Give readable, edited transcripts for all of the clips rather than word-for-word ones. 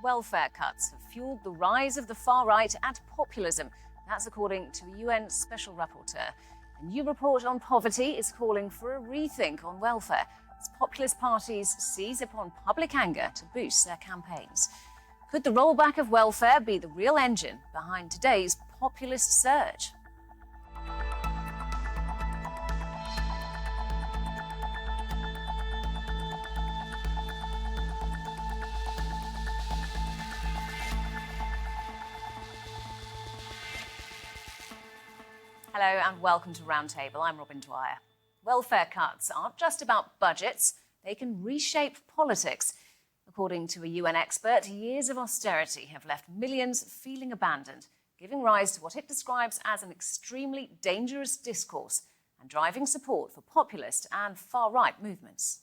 welfare cuts have fueled the rise of the far right and populism. That's according to a UN Special Rapporteur. A new report on poverty is calling for a rethink on welfare as populist parties seize upon public anger to boost their campaigns. Could the rollback of welfare be the real engine behind today's populist surge? Hello and welcome to Roundtable. I'm Robyn Dwyer. Welfare cuts aren't just about budgets, they can reshape politics. According to a UN expert, years of austerity have left millions feeling abandoned, giving rise to what it describes as an extremely dangerous discourse and driving support for populist and far-right movements.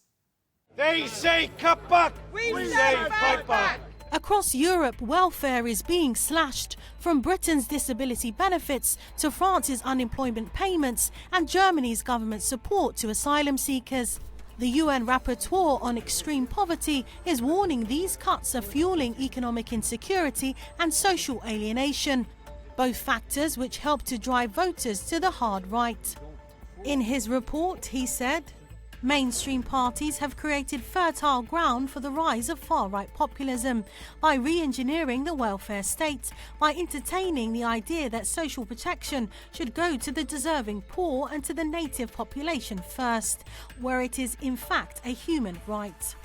They say cut back, we say fight back. Across Europe, welfare is being slashed, from Britain's disability benefits to France's unemployment payments and Germany's government support to asylum seekers. The UN Rapporteur on extreme poverty is warning these cuts are fueling economic insecurity and social alienation, both factors which help to drive voters to the hard right. In his report, he said, mainstream parties have created fertile ground for the rise of far-right populism by re-engineering the welfare state, by entertaining the idea that social protection should go to the deserving poor and to the native population first, where it is in fact a human right.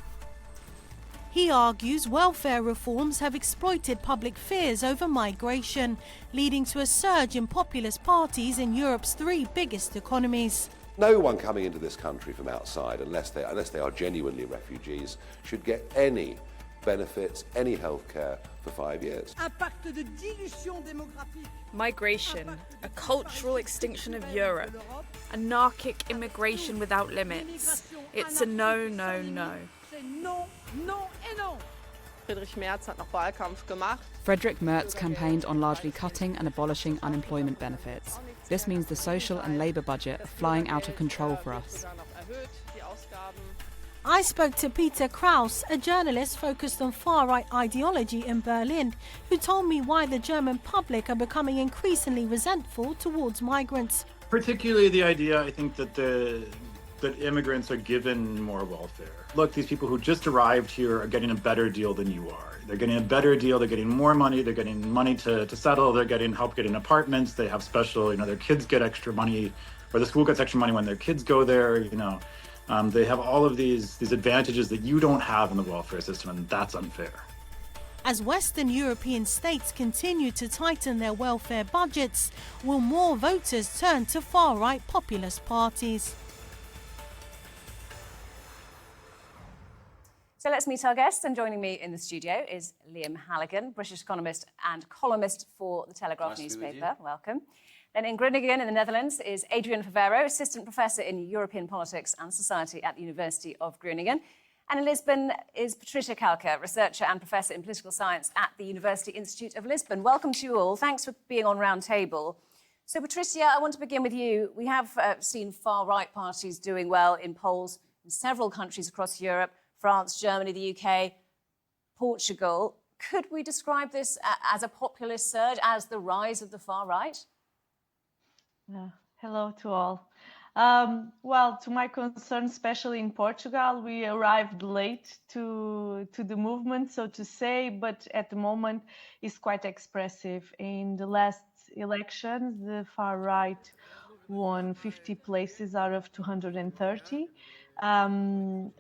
He argues welfare reforms have exploited public fears over migration, leading to a surge in populist parties in Europe's three biggest economies. No one coming into this country from outside, unless they are genuinely refugees, should get any benefits, any healthcare for 5 years. Migration, a cultural extinction of Europe, anarchic immigration without limits. It's a no, no, no. Friedrich Merz campaigned on largely cutting and abolishing unemployment benefits. This means the social and labour budget are flying out of control for us. I spoke to Peter Kraus, a journalist focused on far-right ideology in Berlin, who told me why the German public are becoming increasingly resentful towards migrants. Particularly the idea, I think, that immigrants are given more welfare. Look, these people who just arrived here are getting a better deal than you are. They're getting a better deal, they're getting more money, they're getting money to settle, they're getting help getting apartments, they have special, their kids get extra money, or the school gets extra money when their kids go there, They have all of these advantages that you don't have in the welfare system, and that's unfair. As Western European states continue to tighten their welfare budgets, will more voters turn to far-right populist parties? So let's meet our guests, and joining me in the studio is Liam Halligan, British economist and columnist for the Telegraph newspaper. Welcome. Then in Groningen in the Netherlands is Adrian Favero, assistant professor in European politics and society at the University of Groningen. And in Lisbon is Patricia Calca, researcher and professor in political science at the University Institute of Lisbon. Welcome to you all. Thanks for being on Roundtable. So Patricia, I want to begin with you. We have seen far-right parties doing well in polls in several countries across Europe. France, Germany, the UK, Portugal. Could we describe this as a populist surge, as the rise of the far right? Hello to all. Well, to my concern, especially in Portugal, we arrived late to the movement, so to say, but at the moment it's quite expressive. In the last elections, the far right won 50 places out of 230. And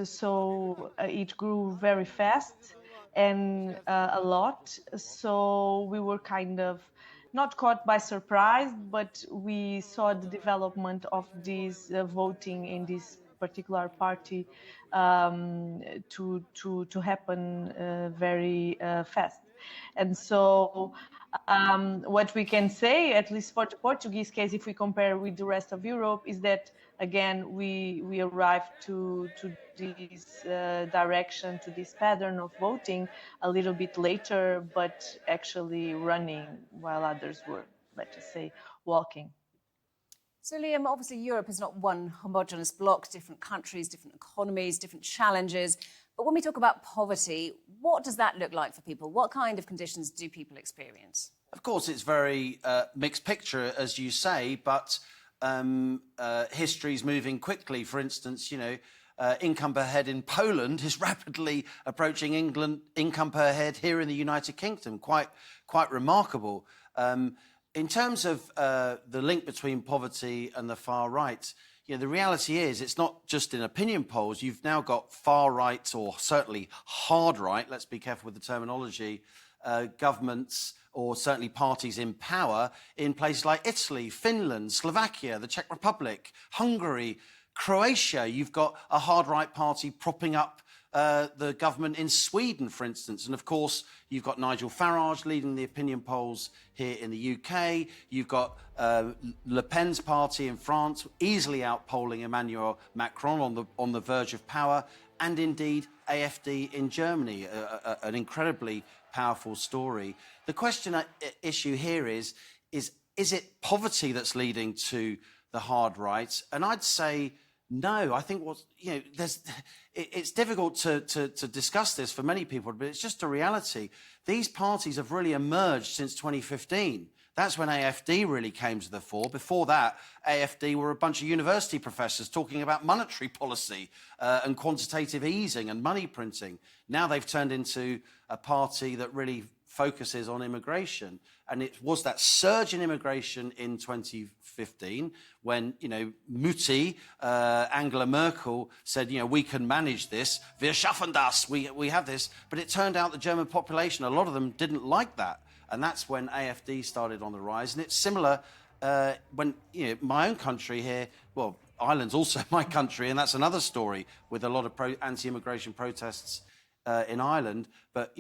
so it grew very fast and a lot. So we were kind of not caught by surprise, but we saw the development of this voting in this particular party to happen very fast. And so what we can say, at least for the Portuguese case, if we compare with the rest of Europe, is that again we arrived to this direction, to this pattern of voting a little bit later, but actually running while others were, let's just say, walking. So Liam, obviously Europe is not one homogenous bloc, different countries, different economies, different challenges. But when we talk about poverty, What does that look like for people? What kind of conditions do people experience? Of course, it's very mixed picture, as you say, but history's moving quickly. For instance, income per head in Poland is rapidly approaching income per head here in the United Kingdom. Quite remarkable. In terms of the link between poverty and the far right, the reality is it's not just in opinion polls. You've now got far right, or certainly hard right, let's be careful with the terminology, governments or certainly parties in power in places like Italy, Finland, Slovakia, the Czech Republic, Hungary, Croatia. You've got a hard right party propping up the government in Sweden, for instance. And of course, you've got Nigel Farage leading the opinion polls here in the UK. You've got Le Pen's party in France easily outpolling Emmanuel Macron on the verge of power. And indeed, AfD in Germany, an incredibly powerful story. The question issue here is it poverty that's leading to the hard right? And I'd say no. I think it's difficult to discuss this for many people, but it's just a reality. These parties have really emerged since 2015. That's when AfD really came to the fore. Before that, AfD were a bunch of university professors talking about monetary policy and quantitative easing and money printing. Now they've turned into a party that really focuses on immigration. And it was that surge in immigration in 2015 when, Mutti, Angela Merkel, said, we can manage this. Wir schaffen das. We have this. But it turned out the German population, a lot of them didn't like that. And that's when AfD started on the rise. And it's similar when, my own country here, well, Ireland's also my country, and that's another story with a lot of anti-immigration protests in Ireland. But,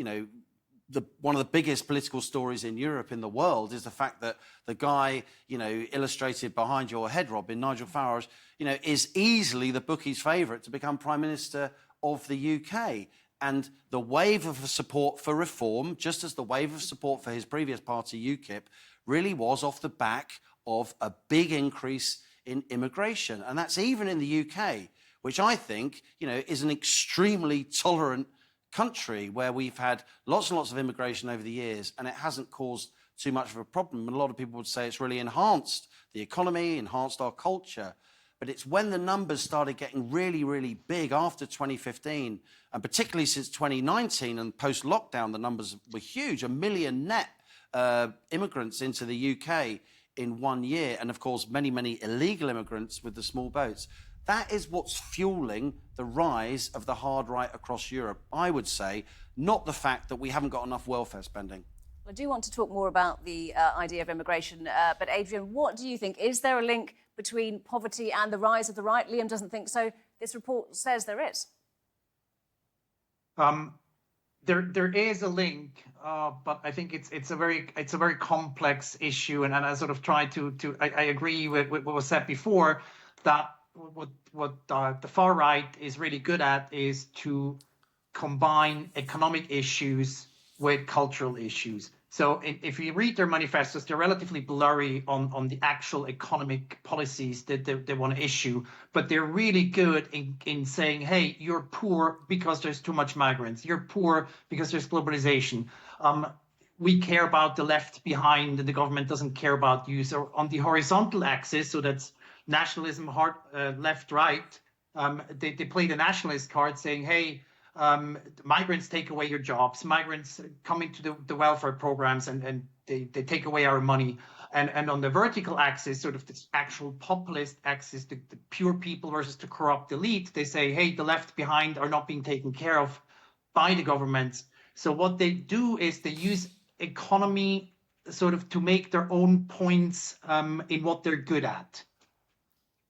one of the biggest political stories in Europe, in the world, is the fact that the guy, illustrated behind your head, Robyn, Nigel Farage, is easily the bookies' favourite to become Prime Minister of the UK. And the wave of support for reform, just as the wave of support for his previous party, UKIP, really was off the back of a big increase in immigration. And that's even in the UK, which I think, is an extremely tolerant country where we've had lots and lots of immigration over the years, and it hasn't caused too much of a problem. And a lot of people would say it's really enhanced the economy, enhanced our culture. But it's when the numbers started getting really, really big after 2015, and particularly since 2019 and post-lockdown, the numbers were huge. 1 million net immigrants into the UK in 1 year. And of course, many, many illegal immigrants with the small boats. That is what's fueling the rise of the hard right across Europe, I would say, not the fact that we haven't got enough welfare spending. I do want to talk more about the idea of immigration, but Adrian, what do you think? Is there a link between poverty and the rise of the right? Liam doesn't think so. This report says there is. There is a link, but I think it's a very complex issue, and I sort of try to I agree with what was said before, that what the far right is really good at is to combine economic issues with cultural issues. So if you read their manifestos, they're relatively blurry on the actual economic policies that they want to issue, but they're really good in saying, hey, you're poor because there's too much migrants. You're poor because there's globalization. We care about the left behind, and the government doesn't care about you. So on the horizontal axis, so that's nationalism, left, right, they play the nationalist card saying, hey, migrants take away your jobs, migrants come into the welfare programs and they take away our money. And on the vertical axis, sort of this actual populist axis, the pure people versus the corrupt elite, they say, hey, the left behind are not being taken care of by the government. So what they do is they use economy sort of to make their own points in what they're good at.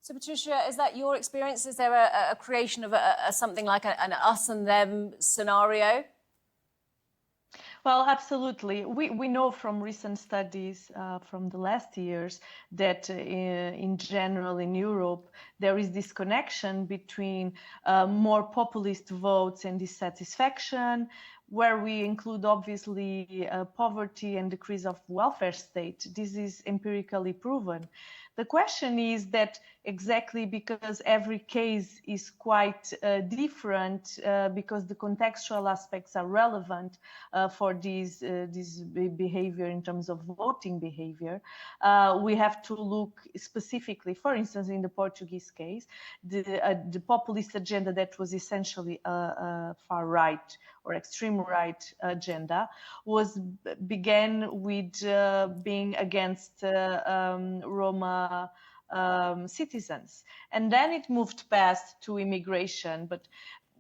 So, Patricia, is that your experience? Is there a creation of something like an us and them scenario? Well, absolutely. We know from recent studies from the last years that in general in Europe, there is this connection between more populist votes and dissatisfaction, where we include obviously poverty and decrease of welfare state. This is empirically proven. The question is that exactly because every case is quite different, because the contextual aspects are relevant for this behavior in terms of voting behavior, we have to look specifically, for instance, in the Portuguese case, the populist agenda that was essentially a far right or extreme right agenda began with being against Roma citizens, and then it moved past to immigration. But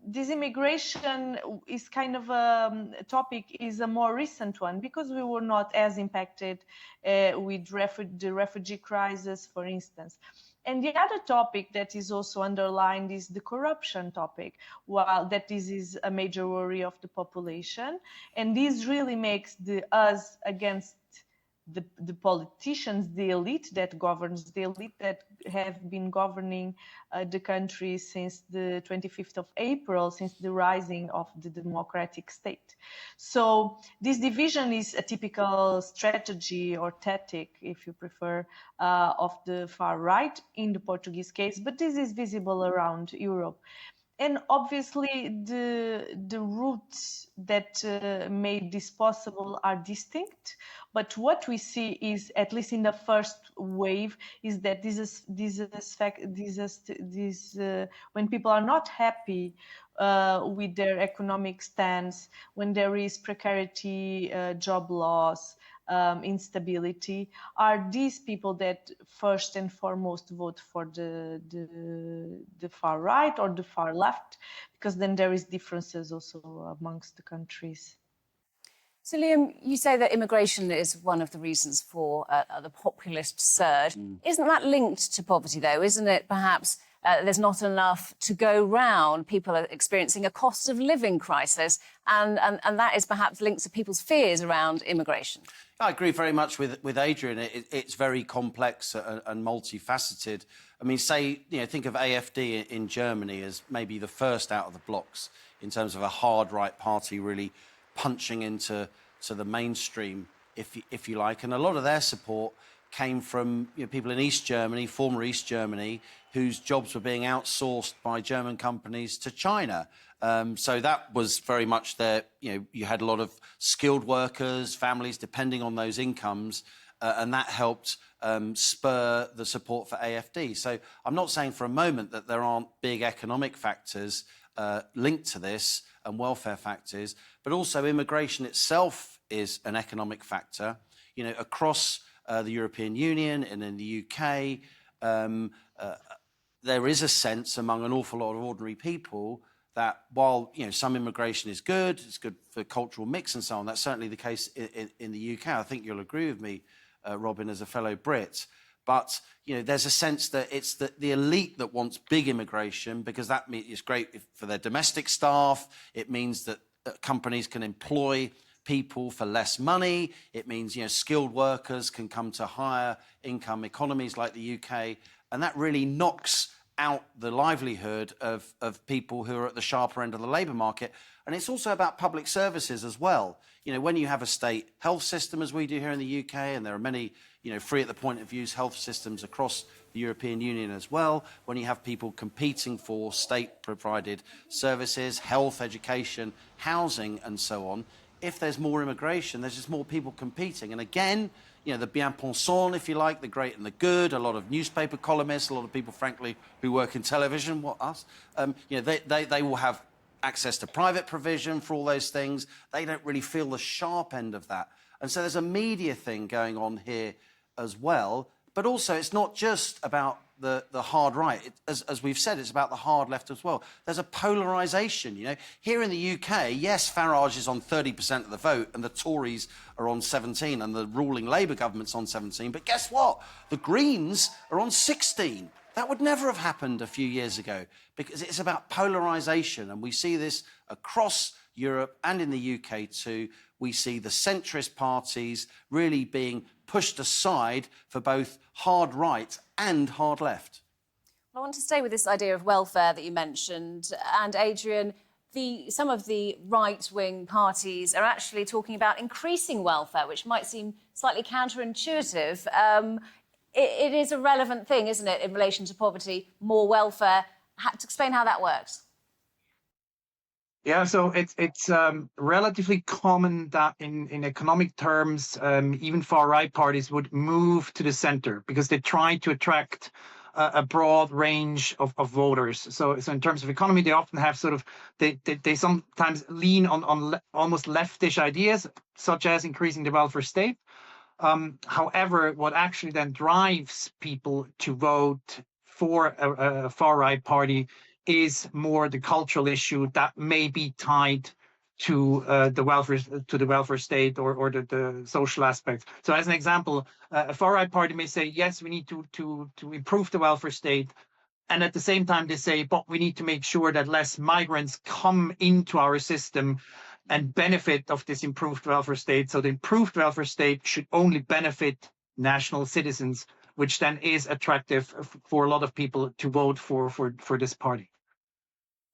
this immigration is kind of a topic, is a more recent one, because we were not as impacted with the refugee crisis, for instance. And the other topic that is also underlined is the corruption topic, while that this is a major worry of the population. And this really makes us against the politicians, the elite that governs, the elite that have been governing the country since the 25th of April, since the rising of the democratic state. So this division is a typical strategy or tactic, if you prefer, of the far right in the Portuguese case, but this is visible around Europe. And obviously, the routes that made this possible are distinct. But what we see is, at least in the first wave, is that when people are not happy with their economic stance, when there is precarity, job loss, instability, are these people that first and foremost vote for the far right or the far left, because then there is differences also amongst the countries. So, Liam, you say that immigration is one of the reasons for the populist surge. Isn't that linked to poverty, though? Isn't it perhaps there's not enough to go round? People are experiencing a cost of living crisis, and that is perhaps linked to people's fears around immigration. I agree very much with Adrian. It's very complex and multifaceted. I mean, think of AfD in Germany as maybe the first out of the blocks in terms of a hard right party really punching into the mainstream, if you like. And a lot of their support came from people in East Germany, former East Germany, whose jobs were being outsourced by German companies to China. So that was very much there. You had a lot of skilled workers, families depending on those incomes, and that helped spur the support for AfD. So I'm not saying for a moment that there aren't big economic factors linked to this and welfare factors, but also immigration itself is an economic factor. Across the European Union and in the UK, there is a sense among an awful lot of ordinary people that while some immigration is good, it's good for cultural mix and so on. That's certainly the case in the UK. I think you'll agree with me, Robyn, as a fellow Brit. But there's a sense that it's the elite that wants big immigration because that means it's great for their domestic staff. It means that companies can employ people for less money. It means skilled workers can come to higher income economies like the UK, and that really knocks out the livelihood of people who are at the sharper end of the labour market. And it's also about public services as well. When you have a state health system, as we do here in the UK, and there are many, free at the point of use health systems across the European Union as well, when you have people competing for state-provided services, health, education, housing, and so on, if there's more immigration, there's just more people competing. And again, the bien-pensant, if you like, the great and the good, a lot of newspaper columnists, a lot of people, frankly, who work in television, they will have access to private provision for all those things. They don't really feel the sharp end of that. And so there's a media thing going on here as well. But also, it's not just about the hard right. As we've said, it's about the hard left as well. There's a polarisation, Here in the UK, yes, Farage is on 30% of the vote and the Tories are on 17 and the ruling Labour government's on 17. But guess what? The Greens are on 16. That would never have happened a few years ago because it's about polarisation. And we see this across Europe and in the UK too. We see the centrist parties really being pushed aside for both hard right and hard left. Well, I want to stay with this idea of welfare that you mentioned. And Adrian, some of the right-wing parties are actually talking about increasing welfare, which might seem slightly counterintuitive. it is a relevant thing, isn't it, in relation to poverty, more welfare. To explain how that works. Yeah, so it's relatively common that in economic terms, even far-right parties would move to the center because they try to attract a broad range of voters. So in terms of economy, they often have sort of, they sometimes lean on almost leftish ideas, such as increasing the welfare state. However, what actually then drives people to vote for a far-right party is more the cultural issue that may be tied to the welfare state or the social aspects. So, as an example, a far-right party may say, yes, we need to improve the welfare state, and at the same time they say, but we need to make sure that less migrants come into our system and benefit of this improved welfare state. So the improved welfare state should only benefit national citizens, which then is attractive for a lot of people to vote for this party.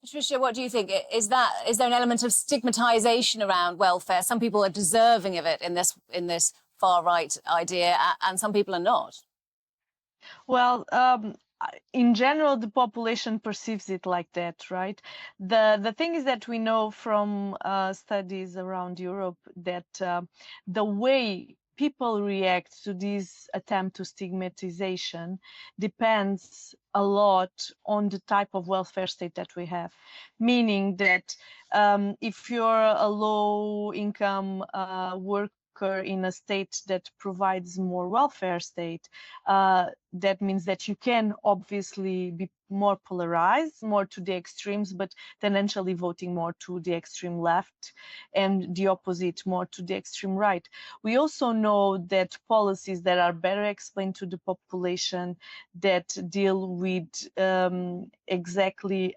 Patricia, what do you think? Is there an element of stigmatization around welfare? Some people are deserving of it in this far-right idea, and some people are not. Well, in general, the population perceives it like that, right? The thing is that we know from studies around Europe that the way people react to this attempt to stigmatization depends a lot on the type of welfare state that we have. Meaning that if you're a low-income worker in a state that provides more welfare state, that means that you can obviously be more polarized, more to the extremes, but tendentially voting more to the extreme left, and the opposite more to the extreme right. We also know that policies that are better explained to the population, that deal with exactly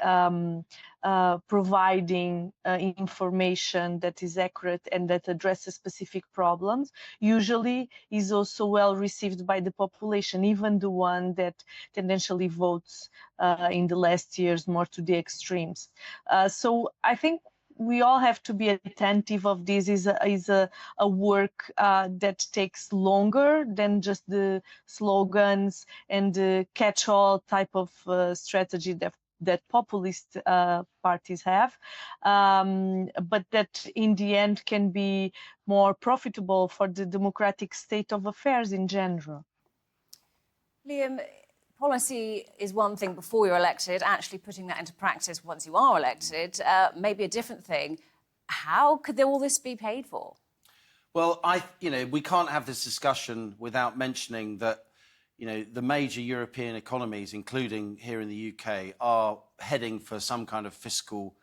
providing information that is accurate and that addresses specific problems, usually is also well received by the population, even the one that tendentially votes in the last years more to the extremes. So I think we all have to be attentive of this. Is a work that takes longer than just the slogans and the catch-all type of strategy that populist parties have, but that in the end can be more profitable for the democratic state of affairs in general. Liam, policy is one thing before you're elected. Actually putting that into practice once you are elected may be a different thing. How could all this be paid for? Well, we can't have this discussion without mentioning that the major European economies, including here in the UK, are heading for some kind of fiscal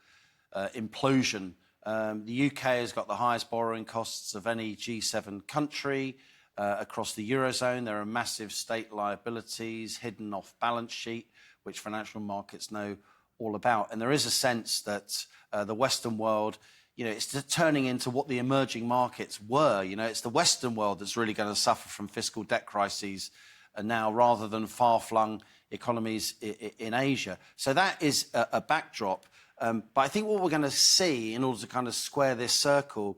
implosion. The UK has got the highest borrowing costs of any G7 country. Across the Eurozone, there are massive state liabilities hidden off balance sheet, which financial markets know all about. And there is a sense that the Western world, it's turning into what the emerging markets were. It's the Western world that's really going to suffer from fiscal debt crises now, rather than far-flung economies in Asia. So that is a backdrop. But I think what we're going to see, in order to kind of square this circle,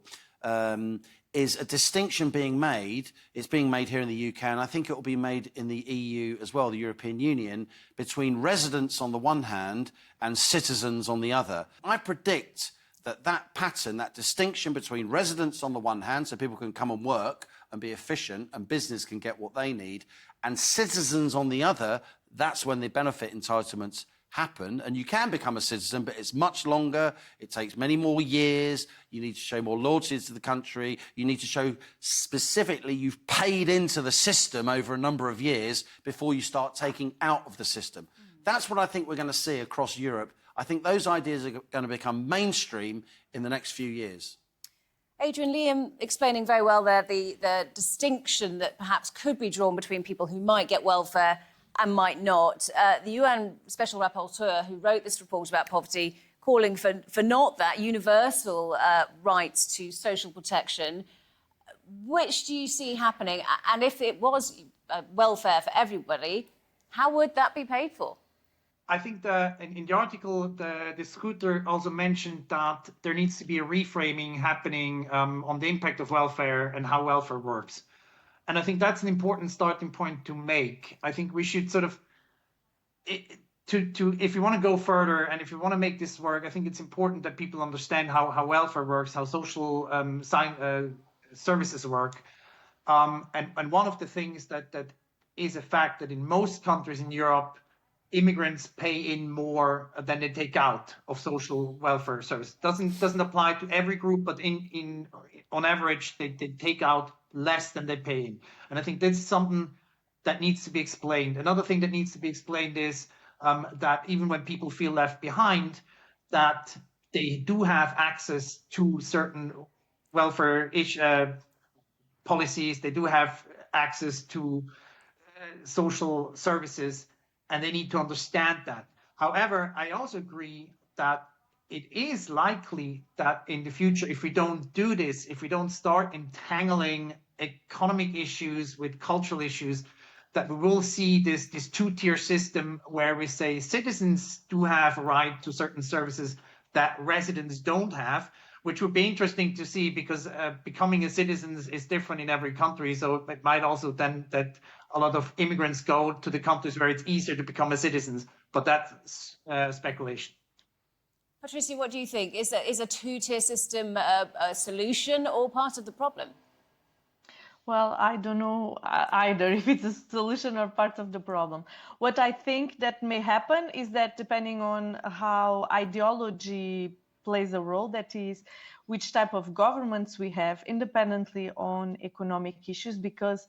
is a distinction being made. It's being made here in the UK, and I think it will be made in the EU as well, the European Union, between residents on the one hand and citizens on the other. I predict that pattern, that distinction between residents on the one hand, so people can come and work and be efficient and business can get what they need, and citizens on the other, that's when the benefit entitlements happen. And you can become a citizen, but it's much longer. It takes many more years. You need to show more loyalty to the country. You need to show specifically you've paid into the system over a number of years before you start taking out of the system. That's what I think we're going to see across Europe. I think those ideas are going to become mainstream in the next few years. Adrian, Liam explaining very well there the distinction that perhaps could be drawn between people who might get welfare and might not. The UN Special Rapporteur, who wrote this report about poverty, calling for not that universal rights to social protection. Which do you see happening? And if it was welfare for everybody, how would that be paid for? I think in the article, De Schutter also mentioned that there needs to be a reframing happening on the impact of welfare and how welfare works. And I think that's an important starting point to make. I think we should sort of, if you want to go further and if you want to make this work, I think it's important that people understand how welfare works, how social services work. And one of the things that is a fact that in most countries in Europe, immigrants pay in more than they take out of social welfare service. Doesn't apply to every group, but on average, they take out less than they pay in. And I think that's something that needs to be explained. Another thing that needs to be explained is that even when people feel left behind, that they do have access to certain welfare policies, they do have access to social services, and they need to understand that. However, I also agree that it is likely that in the future, if we don't do this, if we don't start entangling economic issues with cultural issues, that we will see this two-tier system where we say citizens do have a right to certain services that residents don't have, which would be interesting to see because becoming a citizen is different in every country. So it might also then that a lot of immigrants go to the countries where it's easier to become a citizen, but that's speculation. Patricia, what do you think? Is a two-tier system a solution or part of the problem? Well, I don't know either if it's a solution or part of the problem. What I think that may happen is that depending on how ideology plays a role, that is, which type of governments we have independently on economic issues, because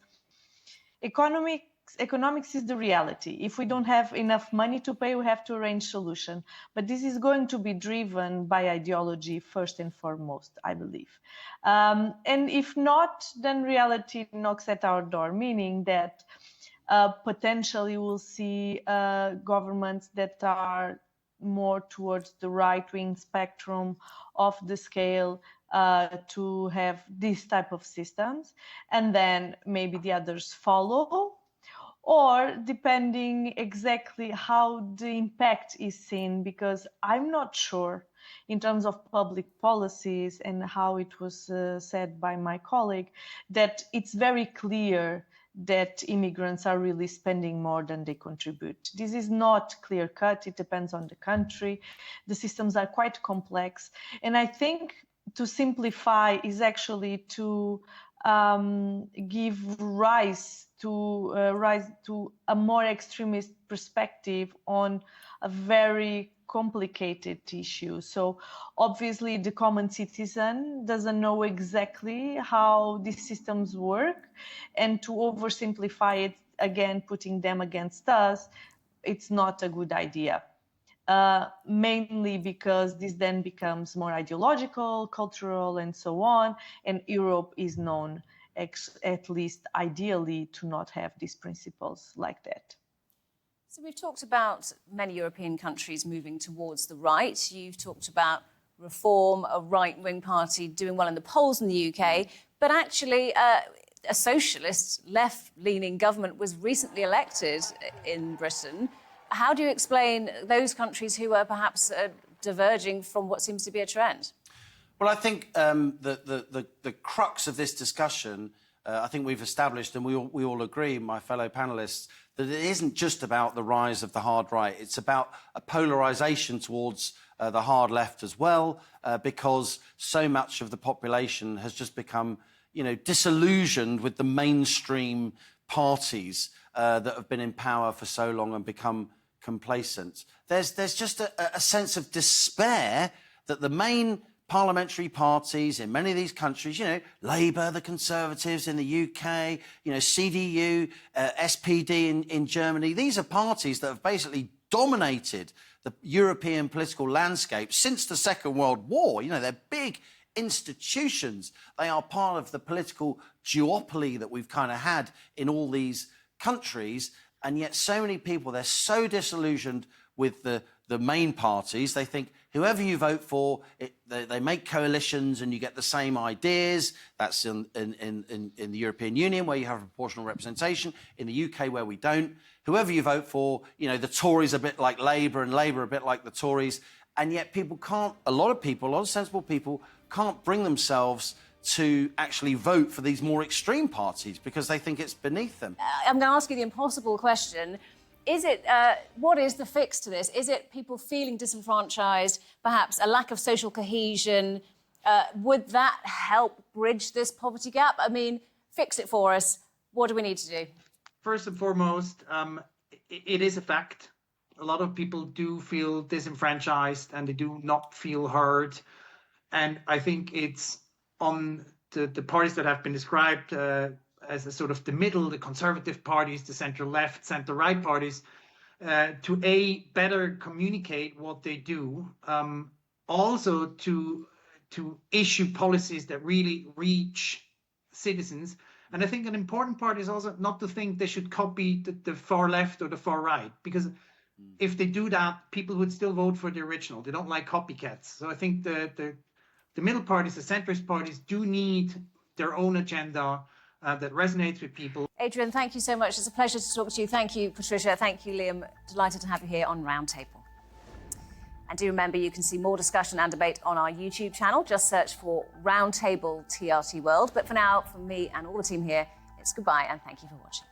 economics is the reality. If we don't have enough money to pay, we have to arrange solution. But this is going to be driven by ideology first and foremost, I believe. And if not, then reality knocks at our door, meaning that potentially we'll see governments that are more towards the right-wing spectrum of the scale to have this type of systems, and then maybe the others follow, or depending exactly how the impact is seen, because I'm not sure in terms of public policies and how it was said by my colleague, that it's very clear that immigrants are really spending more than they contribute. This is not clear-cut. It depends on the country. The systems are quite complex. And I think to simplify is actually to give rise to a more extremist perspective on a very complicated issue. So obviously the common citizen doesn't know exactly how these systems work, and to oversimplify it, again, putting them against us, it's not a good idea. Mainly because this then becomes more ideological, cultural, and so on, and Europe is known, at least ideally, to not have these principles like that. So we've talked about many European countries moving towards the right. You've talked about Reform, a right-wing party doing well in the polls in the UK, but actually a socialist left-leaning government was recently elected in Britain. How do you explain those countries who are perhaps diverging from what seems to be a trend? Well, I think the crux of this discussion, I think we've established, and we all agree, my fellow panellists, that it isn't just about the rise of the hard right. It's about a polarisation towards the hard left as well, because so much of the population has just become, disillusioned with the mainstream parties that have been in power for so long and become complacent. There's just a sense of despair that the main parliamentary parties in many of these countries, Labour, the Conservatives in the UK, CDU, SPD in Germany, these are parties that have basically dominated the European political landscape since the Second World War. They're big institutions. They are part of the political duopoly that we've kind of had in all these countries, and yet so many people, they're so disillusioned with the main parties. They think whoever you vote for, they make coalitions and you get the same ideas. That's in the European Union, where you have proportional representation. In the UK, where we don't. Whoever you vote for, the Tories are a bit like Labour and Labour a bit like the Tories. And yet people can't, a lot of sensible people can't bring themselves to actually vote for these more extreme parties because they think it's beneath them. I'm going to ask you the impossible question. Is it, what is the fix to this? Is it people feeling disenfranchised, perhaps a lack of social cohesion? Would that help bridge this poverty gap? I mean, fix it for us. What do we need to do? First and foremost, it is a fact. A lot of people do feel disenfranchised and they do not feel heard. And I think it's on the parties that have been described as a sort of the middle, the conservative parties, the center-left, center-right parties, to better communicate what they do, also to issue policies that really reach citizens. And I think an important part is also not to think they should copy the far left or the far right, because if they do that, people would still vote for the original. They don't like copycats. So I think the middle parties, the centrist parties, do need their own agenda that resonates with people. Adrian, thank you so much. It's a pleasure to talk to you. Thank you, Patricia. Thank you, Liam. Delighted to have you here on Roundtable. And do remember, you can see more discussion and debate on our YouTube channel. Just search for Roundtable TRT World. But for now, from me and all the team here, it's goodbye and thank you for watching.